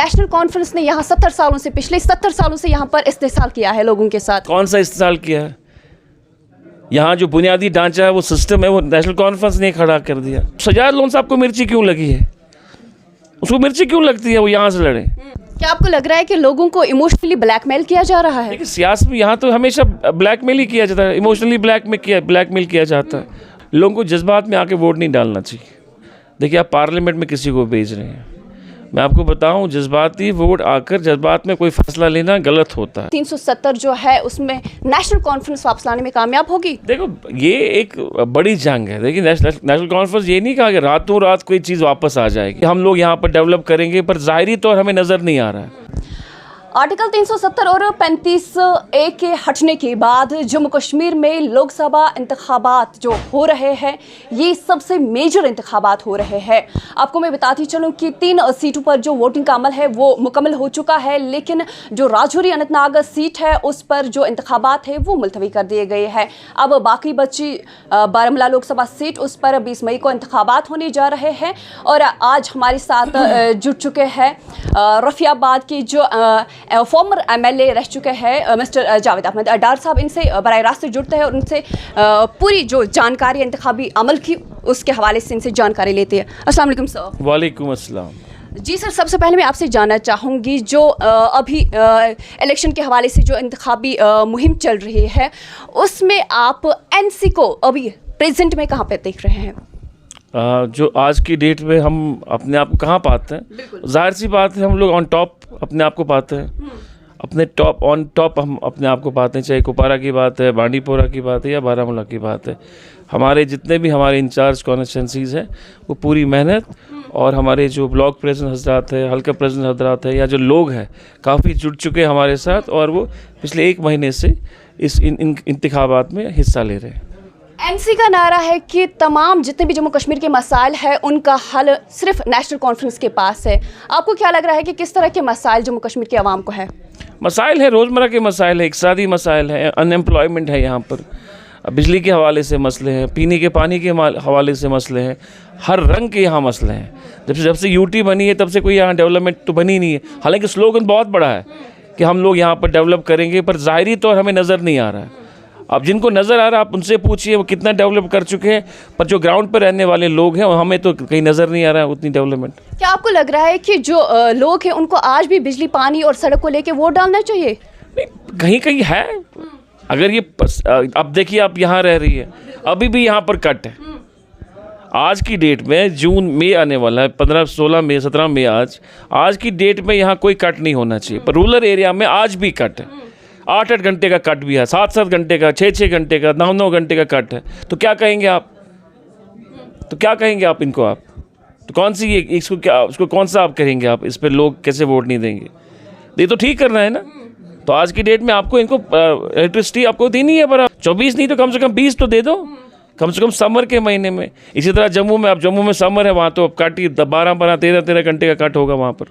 National conference ने यहाँ 70 सालों से, पिछले 70 सालों से यहाँ पर इस्तेसाल किया है लोगों के साथ। कौन सा इस्तेसाल किया है? यहाँ जो बुनियादी ढांचा है, वो सिस्टम है, वो नेशनल कॉन्फ्रेंस ने खड़ा कर दिया। सजाद लोन साहब को मिर्ची क्यों लगी है? उसको मिर्ची क्यों लगती है वो यहाँ से लड़े? क्या आपको लग रहा है कि लोगों को इमोशनली ब्लैकमेल किया जा रहा है? देखिए, सियासत में यहाँ तो हमेशा ब्लैकमेल ही किया जाता है, इमोशनली ब्लैकमेल किया जाता है। लोगों को जज्बात में आके वोट नहीं डालना चाहिए। देखिए, आप पार्लियामेंट में किसी को भेज रहे हैं, मैं आपको बताऊं, जज्बाती वोट आकर जज्बात में कोई फैसला लेना गलत होता है। 370 जो है उसमें नेशनल कॉन्फ्रेंस वापस लाने में कामयाब होगी? देखो, ये एक बड़ी जंग है। देखिए, नेशनल कॉन्फ्रेंस ये नहीं कहा कि रातों रात कोई चीज़ वापस आ जाएगी, हम लोग यहाँ पर डेवलप करेंगे, पर ज़ाहिरी तौर हमें नज़र नहीं आ रहा है। आर्टिकल 370 और 35A के हटने के बाद जम्मू कश्मीर में लोकसभा इंतखाबात जो हो रहे हैं, ये सबसे मेजर इंतखाबात हो रहे हैं। आपको मैं बताती चलूँ कि 3 सीटों पर जो वोटिंग का अमल है वो मुकम्मल हो चुका है, लेकिन जो राजौरी अनंतनाग सीट है उस पर जो इंतखाबात है वो मुलतवी कर दिए गए हैं। अब बाकी बची बारामूला लोकसभा सीट, उस पर 20 मई को इंतखाबात होने जा रहे हैं। और आज हमारे साथ जुड़ चुके हैं रफियाबाद के जो फॉर्मर MLA रह चुके हैं मिस्टर जावेद अहमद डार साहब। इनसे बराह रास्त जुड़ते हैं और उनसे पूरी जो जानकारी इंतखाबी अमल की उसके हवाले से इनसे जानकारी लेते हैं। अस्सलाम वालेकुम सर। वालेकुम अस्सलाम। जी सर, सबसे पहले मैं आपसे जानना चाहूँगी, जो अभी इलेक्शन के हवाले से जो इंतखाबी मुहिम चल रही है, उसमें आप NC को अभी प्रेजेंट में कहाँ पे देख रहे हैं? जो आज की डेट में हम अपने आप को कहाँ पाते हैं? जाहिर सी बात है, हम लोग ऑन टॉप अपने आप को पाते हैं। अपने ऑन टॉप हम अपने आप को पाते हैं, चाहे कुपवारा की बात है, बांडीपोरा की बात है या बारामूला की बात है। हमारे जितने भी हमारे इंचार्ज कॉन्स्टिट्यूंसीज़ हैं, वो पूरी मेहनत, और हमारे जो ब्लॉक प्रेसिडेंट हजरात है, हल्का प्रेसिडेंट हजरात है, या जो लोग हैं काफ़ी जुड़ चुके हैं हमारे साथ, और वो पिछले 1 महीने से इस इंतखाबात में हिस्सा ले रहे हैं। NC का नारा है कि तमाम जितने भी जम्मू कश्मीर के मसाइल हैं उनका हल सिर्फ नेशनल कॉन्फ्रेंस के पास है। आपको क्या लग रहा है कि किस तरह के मसाइल जम्मू कश्मीर के आवाम को है? मसाइल है, रोज़मर्रा के मसाइल है, इक़्तिसादी मसाइल है, अनएम्प्लॉयमेंट है, यहाँ पर बिजली के हवाले से मसले हैं, पीने के पानी के हवाले से मसले हैं, हर रंग के यहाँ मसले हैं। जब से UT बनी है तब से कोई यहाँ डेवलपमेंट तो बनी नहीं है। हालांकि स्लोगन बहुत बड़ा है कि हम लोग यहाँ पर डेवलप करेंगे, पर ज़ाहिरी तौर हमें नज़र नहीं आ रहा है। अब जिनको नज़र आ रहा है आप उनसे पूछिए वो कितना डेवलप कर चुके हैं, पर जो ग्राउंड पर रहने वाले लोग हैं हमें तो कहीं नज़र नहीं आ रहा है उतनी डेवलपमेंट। क्या आपको लग रहा है कि जो लोग हैं उनको आज भी बिजली, पानी और सड़क को लेके वोट डालना चाहिए? नहीं, कहीं कहीं है। अगर ये अब देखिए, आप यहाँ रह रही है, अभी भी यहाँ पर कट है। आज की डेट में जून मई आने वाला है, 15, 16 मई, 17 मई, आज की डेट में यहाँ कोई कट नहीं होना चाहिए, पर रूरल एरिया में आज भी कट है। 8-8 घंटे का कट भी है, 7-7 घंटे का, 6-6 घंटे का, 9-9 घंटे का कट है। तो क्या कहेंगे आप? इनको आप तो कौन सी उसको कौन सा आप करेंगे? आप इस पर लोग कैसे वोट नहीं देंगे? ये तो ठीक करना है ना। तो आज की डेट में आपको इनको इलेक्ट्रिसिटी आपको देनी है, पर 24 नहीं तो कम से कम 20 तो दे दो, कम से कम समर के महीने में। इसी तरह जम्मू में समर है, वहाँ तो अब कट ही 12-12, 13-13 घंटे का कट होगा वहाँ पर।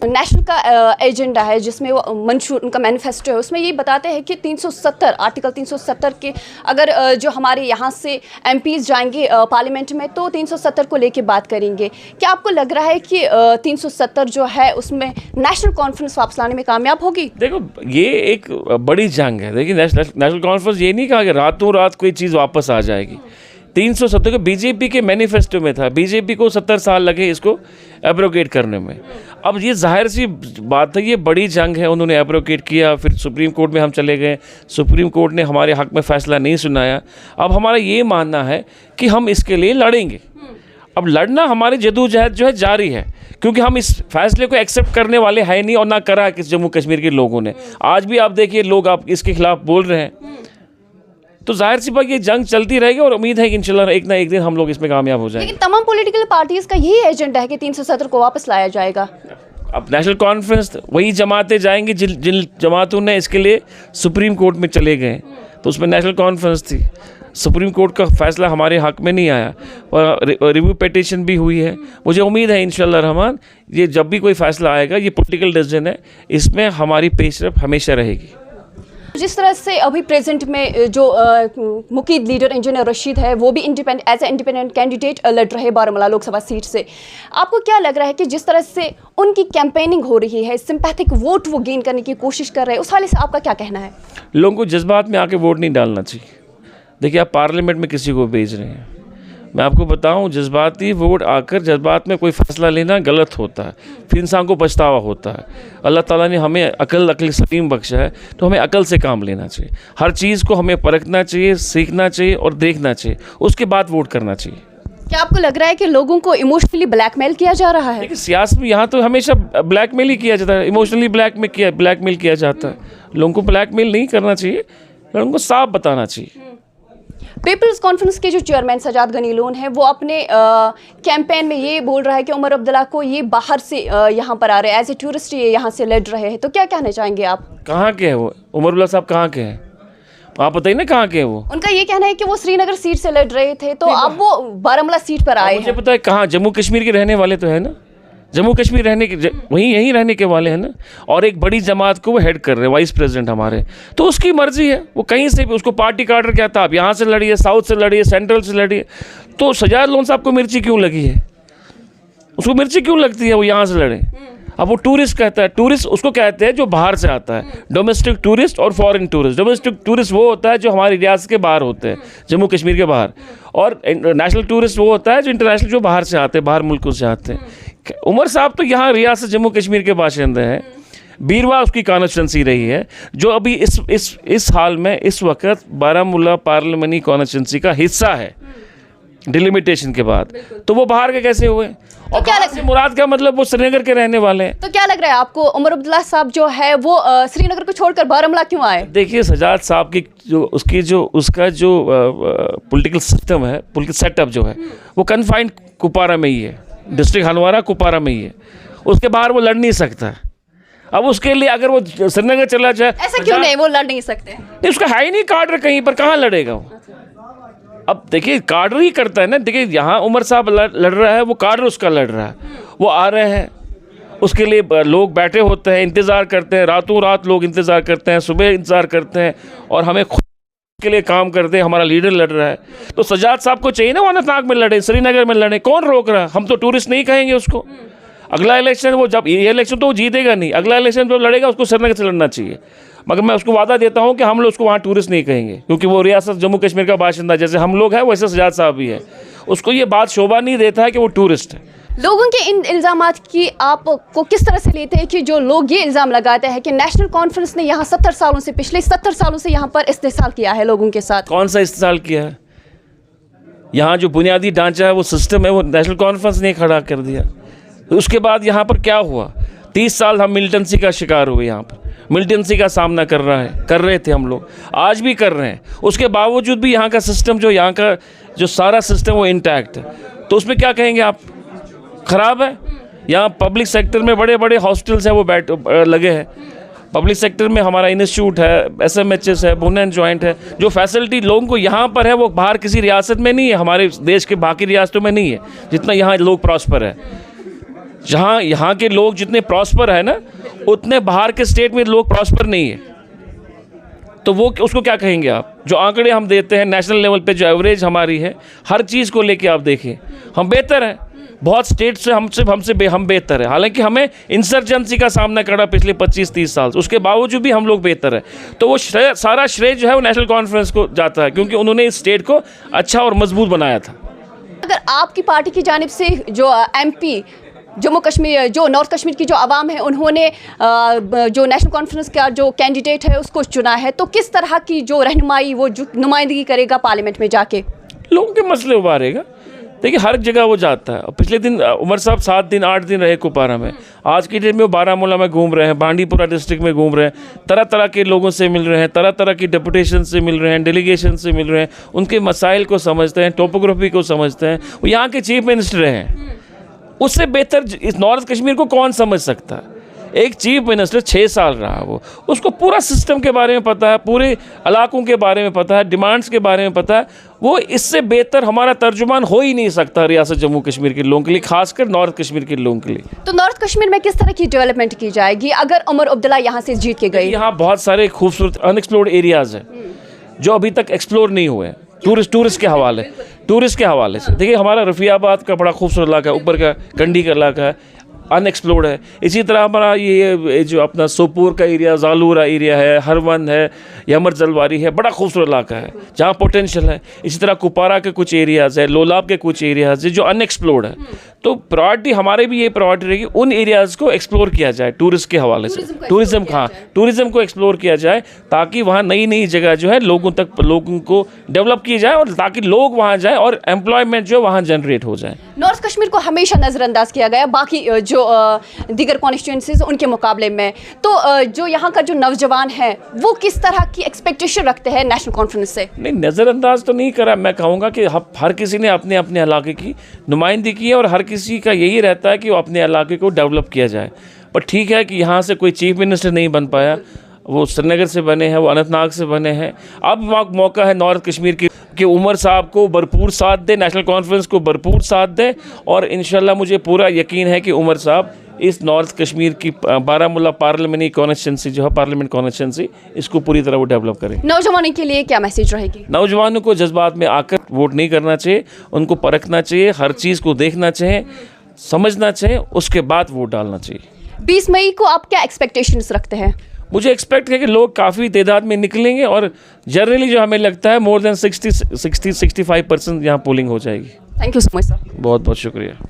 नेशनल का एजेंडा है जिसमें वो मंशूर, उनका मैनिफेस्टो है, उसमें ये बताते हैं कि 370 आर्टिकल 370 के अगर जो हमारे यहाँ से MPs जाएंगे पार्लियामेंट में तो 370 को लेके बात करेंगे। क्या आपको लग रहा है कि 370 जो है उसमें नेशनल कॉन्फ्रेंस वापस लाने में कामयाब होगी? देखो, ये एक बड़ी जंग है। देखिए, नेशनल कॉन्फ्रेंस ये नहीं कहा कि रातों रात कोई चीज़ वापस आ जाएगी। 370 को BJP के मैनिफेस्टो में था, BJP को 70 साल लगे इसको एब्रोगेट करने में। अब ये जाहिर सी बात है, ये बड़ी जंग है। उन्होंने एब्रोगेट किया, फिर सुप्रीम कोर्ट में हम चले गए, सुप्रीम कोर्ट ने हमारे हक़ में फ़ैसला नहीं सुनाया। अब हमारा ये मानना है कि हम इसके लिए लड़ेंगे। अब लड़ना हमारी जदोजहद जो है जारी है, क्योंकि हम इस फैसले को एक्सेप्ट करने वाले हैं नहीं, और ना करा है किस जम्मू कश्मीर के लोगों ने। आज भी आप देखिए, लोग आप इसके खिलाफ बोल रहे हैं। तो जाहिर सी बात, ये जंग चलती रहेगी, और उम्मीद है कि इंशाल्लाह एक ना एक दिन हम लोग इसमें कामयाब हो जाएंगे। लेकिन तमाम पॉलिटिकल पार्टीज का यही एजेंडा है कि 370 को वापस लाया जाएगा। अब नेशनल कॉन्फ्रेंस वही जमातें जाएंगी जिन जमातों ने इसके लिए सुप्रीम कोर्ट में चले गए, तो उसमें नेशनल कॉन्फ्रेंस थी। सुप्रीम कोर्ट का फैसला हमारे हक़ में नहीं आया, और रिव्यू पिटीशन भी हुई है। मुझे उम्मीद है इंशाल्लाह रहमान, ये जब भी कोई फैसला आएगा, ये पॉलिटिकल डिसीजन है, इसमें हमारी पेशरफ हमेशा रहेगी। जिस तरह से अभी प्रेजेंट में जो मुकीद लीडर इंजीनियर रशीद है वो भी एज ए इंडिपेंडेंट कैंडिडेट लड़ रहे हैं बारामूला लोकसभा सीट से, आपको क्या लग रहा है कि जिस तरह से उनकी कैंपेनिंग हो रही है, सिंपैथिक वोट वो गेन करने की कोशिश कर रहे हैं, उस हाल से आपका क्या कहना है? लोगों को जज्बात में आके वोट नहीं डालना चाहिए। देखिए, आप पार्लियामेंट में किसी को भेज रहे हैं, मैं आपको बताऊं, जज्बाती वोट आकर जज्बात में कोई फैसला लेना गलत होता है, फिर इंसान को पछतावा होता है। अल्लाह ताला ने हमें अकल सलीम बख्शा है, तो हमें अकल से काम लेना चाहिए। हर चीज़ को हमें परखना चाहिए, सीखना चाहिए और देखना चाहिए, उसके बाद वोट करना चाहिए। क्या आपको लग रहा है कि लोगों को इमोशनली ब्लैकमेल किया जा रहा है? देखिए, सियासत में यहाँ तो हमेशा ब्लैकमेल ही किया जाता है, इमोशनली ब्लैकमेल किया जाता है। लोगों को ब्लैकमेल नहीं करना चाहिए, लोगों को साफ बताना चाहिए। पीपल्स कॉन्फ्रेंस के जो चेयरमैन सजाद गनी लोन हैं वो अपने कैंपेन में ये बोल रहा है कि उमर अब्दुल्ला को ये बाहर से यहाँ पर आ रहे हैं, एज ए टूरिस्ट ये यहाँ से लड़ रहे हैं, तो क्या कहना चाहेंगे आप? कहाँ के हैं वो उमर अब्दुल्ला साहब, कहाँ के हैं आप बताइए ना, कहाँ के हैं वो? उनका ये कहना है कि वो श्रीनगर सीट से लड़ रहे थे, तो अब वो बारामूला सीट पर आए हैं। मुझे पता है कहाँ, जम्मू कश्मीर के रहने वाले तो है ना, जम्मू कश्मीर रहने के यहीं रहने के वाले हैं ना, और एक बड़ी जमात को वो हेड कर रहे हैं, वाइस प्रेसिडेंट हमारे, तो उसकी मर्जी है, वो कहीं से भी, उसको पार्टी का ऑर्डर क्या था, आप यहाँ से लड़िए, साउथ से लड़िए, सेंट्रल से लड़िए। तो सजाद लोन साहब को मिर्ची क्यों लगी है, उसको मिर्ची क्यों लगती है वो यहाँ से लड़े? अब वो टूरिस्ट कहता है, टूरिस्ट उसको कहते हैं जो बाहर से आता है, डोमेस्टिक टूरिस्ट और फॉरेन टूरिस्ट। डोमेस्टिक टूरिस्ट वो होता है जो हमारी रियासत के बाहर होते हैं, जम्मू कश्मीर के बाहर, और नेशनल टूरिस्ट वो होता है जो इंटरनेशनल, जो बाहर से आते हैं, बाहर मुल्कों से आते हैं। उमर साहब तो यहाँ रियासत जम्मू कश्मीर के बाशिंदे हैं, बीरवा उसकी कॉन्स्टिट्यूंसी रही है, जो अभी इस हाल में इस वक्त बारामूला पार्लियामेंट्री कॉन्स्टिट्यूंसी का हिस्सा है डिलिमिटेशन के बाद, तो वो बाहर के कैसे हुए? तो और क्या लग से मुराद का मतलब वो श्रीनगर के रहने वाले हैं। तो क्या लग रहा है आपको, उमर अब्दुल्ला साहब जो है वो श्रीनगर को छोड़कर बारामूला क्यों आए? देखिए, सजाद साहब की उसका जो पॉलिटिकल सिस्टम है, पॉलिटिकल सेटअप जो है, वो कन्फाइंड कुपवारा में ही है, डिस्ट्रिक्ट हंदवाड़ा कुपवारा में ही है, उसके बाहर वो लड़ नहीं सकता। अब उसके लिए अगर वो श्रीनगर चला जाए, ऐसा क्यों नहीं, वो लड़ नहीं सकते? नहीं, उसका है ही नहीं कार्डर कहीं पर, कहाँ लड़ेगा वो? अब देखिए, कार्डर ही करता है ना। देखिए, यहाँ उमर साहब लड़ रहा है, वो कार्डर उसका लड़ रहा है, वो आ रहे हैं, उसके लिए लोग बैठे होते हैं, इंतज़ार करते हैं, रातों रात लोग इंतज़ार करते हैं, सुबह इंतज़ार करते हैं, और हमें खुद के लिए काम करते हैं। हमारा लीडर लड़ रहा है, तो सजाद साहब को चाहिए ना वो अनंतनाग में लड़े, श्रीनगर में लड़े, कौन रोक रहा है? हम तो टूरिस्ट नहीं कहेंगे उसको। अगला इलेक्शन वो, जब ये इलेक्शन तो वो जीतेगा नहीं, अगला इलेक्शन जो लड़ेगा उसको श्रीनगर से लड़ना चाहिए, मगर मैं उसको वादा देता हूं कि हम लोग उसको वहाँ टूरिस्ट नहीं कहेंगे, क्योंकि वो रियासत जम्मू कश्मीर का बाशिंदा जैसे हम लोग हैं, वैसे सजाद साहब भी है, उसको ये बात शोभा नहीं देता है कि वो टूरिस्ट है। लोगों के इन इल्ज़ामात की आपको किस तरह से लेते हैं कि जो लोग ये इल्ज़ाम लगाते हैं कि नेशनल कॉन्फ्रेंस ने यहाँ 70 सालों से, पिछले 70 सालों से यहाँ पर इस्तेसाल किया है लोगों के साथ? कौन सा इस्तेसाल किया है? यहाँ जो बुनियादी ढांचा है, वो सिस्टम है, वो नेशनल कॉन्फ्रेंस ने खड़ा कर दिया। उसके बाद यहाँ पर क्या हुआ? 30 साल हम मिलिटेंसी का शिकार हुए, यहाँ पर मिलिटेंसी का सामना कर रहे थे हम लोग, आज भी कर रहे हैं। उसके बावजूद भी यहाँ का सिस्टम, यहाँ का जो सारा सिस्टम वो इंटैक्ट है, तो उसमें क्या कहेंगे आप? ख़राब है। यहाँ पब्लिक सेक्टर में बड़े बड़े हॉस्टल्स हैं, वो लगे हैं। पब्लिक सेक्टर में हमारा इंस्टीट्यूट है, SMHS है, बोन एंड जॉइंट है, जो फैसिलिटी लोगों को यहाँ पर है वो बाहर किसी रियासत में नहीं है, हमारे देश के बाकी रियासतों में नहीं है जितना यहाँ लोग प्रॉस्पर है। जहाँ यहाँ के लोग जितने प्रॉस्पर है ना, उतने बाहर के स्टेट में लोग प्रॉस्पर नहीं है, तो वो उसको क्या कहेंगे आप? जो आंकड़े हम देते हैं नेशनल लेवल पे, जो एवरेज हमारी है हर चीज़ को लेके, आप देखें हम बेहतर हैं, बहुत स्टेट से हम बेहतर है। हालांकि हमें इंसर्जेंसी का सामना करना पिछले 25-30 साल से, उसके बावजूद भी हम लोग बेहतर है। तो वो सारा श्रेय जो है वो नेशनल कॉन्फ्रेंस को जाता है, क्योंकि उन्होंने इस स्टेट को अच्छा और मजबूत बनाया था। अगर आपकी पार्टी की जानिब से जो MP जम्मू कश्मीर, जो नॉर्थ कश्मीर की जो आवाम है, उन्होंने जो नेशनल कॉन्फ्रेंस का जो कैंडिडेट है उसको चुना है, तो किस तरह की जो रहनुमाई, वो जो नुमाइंदगी करेगा पार्लियामेंट में जाके, लोगों के मसले उभारेगा? देखिए, हर जगह वो जाता है। पिछले दिन उमर साहब 7 दिन 8 दिन रहे कुपवारा में, आज की डेट में वो बारामूला में घूम रहे हैं, बांडीपुरा डिस्ट्रिक्ट में घूम रहे हैं, तरह तरह के लोगों से मिल रहे हैं, तरह तरह की डेपुटेशन से मिल रहे हैं, डेलीगेशन से मिल रहे हैं, उनके मसाइल को समझते हैं, टोपोग्राफी को समझते हैं। वो यहाँ के चीफ मिनिस्टर हैं, उससे बेहतर इस नॉर्थ कश्मीर को कौन समझ सकता है? एक चीफ मिनिस्टर 6 साल रहा, वो उसको पूरा सिस्टम के बारे में पता है, पूरे इलाकों के बारे में पता है, डिमांड्स के बारे में पता है। वो इससे बेहतर हमारा तर्जुमान हो ही नहीं सकता रियासत जम्मू कश्मीर के लोगों के लिए, खासकर नॉर्थ कश्मीर के लोगों के लिए। तो नॉर्थ कश्मीर में किस तरह की डेवलपमेंट की जाएगी अगर उमर अब्दुल्ला यहाँ से जीत के गए? यहाँ बहुत सारे खूबसूरत अनएक्सप्लोर्ड एरियाज़ हैं जो अभी तक एक्सप्लोर नहीं हुए हैं, टूरिस्ट के हवाले से। देखिए, हमारा रफ़ियाबाद का बड़ा खूबसूरत इलाका है, ऊपर का कंडी का इलाका है, अनएक्सप्लोर्ड है। इसी तरह हमारा ये जो अपना सोपोर का एरिया, जालूरा एरिया है, हरवन है, यमर जलवारी है, बड़ा खूबसूरत इलाका है जहाँ पोटेंशियल है। इसी तरह कुपारा के कुछ एरियाज़ है, लोलाब के कुछ एरियाज़ है जो अनएक्सप्लोर्ड है। तो प्रायोरिटी हमारे भी ये प्रायोरिटी रहेगी, उन एरियाज़ को एक्सप्लोर किया जाए टूरिस्ट के हवाले से। टूरिज़्म को एक्सप्लोर किया जाए ताकि वहाँ नई नई जगह जो है लोगों को डेवलप की जाए और ताकि लोग वहाँ जाए और एम्प्लॉयमेंट जो वहाँ जनरेट हो जाए। नॉर्थ कश्मीर को हमेशा नज़रअंदाज किया गया बाकी जो दीगर कॉन्स्टिट्यूंसीज उनके मुकाबले में। तो जो यहाँ का जो नौजवान है वो किस तरह की एक्सपेक्टेशन रखते हैं नेशनल कॉन्फ्रेंस से? नहीं, नज़रअंदाज तो नहीं करा। मैं कहूँगा कि हर किसी ने अपने अपने इलाके की नुमाइंदगी की है और हर किसी का यही रहता है कि वो अपने इलाके को डेवलप किया जाए। पर ठीक है कि यहाँ से कोई चीफ मिनिस्टर नहीं बन पाया, वो श्रीनगर से बने हैं, वो अनंतनाग से बने हैं। अब मौका है नॉर्थ कश्मीर कि उमर साहब को भरपूर साथ दें, नेशनल कॉन्फ्रेंस को भरपूर साथ दें और इंशाल्लाह मुझे पूरा यकीन है कि उमर साहब इस नॉर्थ कश्मीर की बारामूला पार्लियामेंट्री कॉन्स्टिट्यूंसी जो है, पार्लियामेंट कॉन्स्टिट्यूंसी, इसको पूरी तरह वो डेवलप करें। नौजवानों के लिए क्या मैसेज रहेगी? नौजवानों को जज्बात में आकर वोट नहीं करना चाहिए, उनको परखना चाहिए, हर चीज़ को देखना चाहिए, समझना चाहिए, उसके बाद वोट डालना चाहिए। 20 मई को आप क्या एक्सपेक्टेशंस रखते हैं? मुझे एक्सपेक्ट है कि लोग काफ़ी तादाद में निकलेंगे और जनरली जो हमें लगता है मोर देन 60-65% यहाँ पोलिंग हो जाएगी। Thank you so much sir. बहुत बहुत शुक्रिया।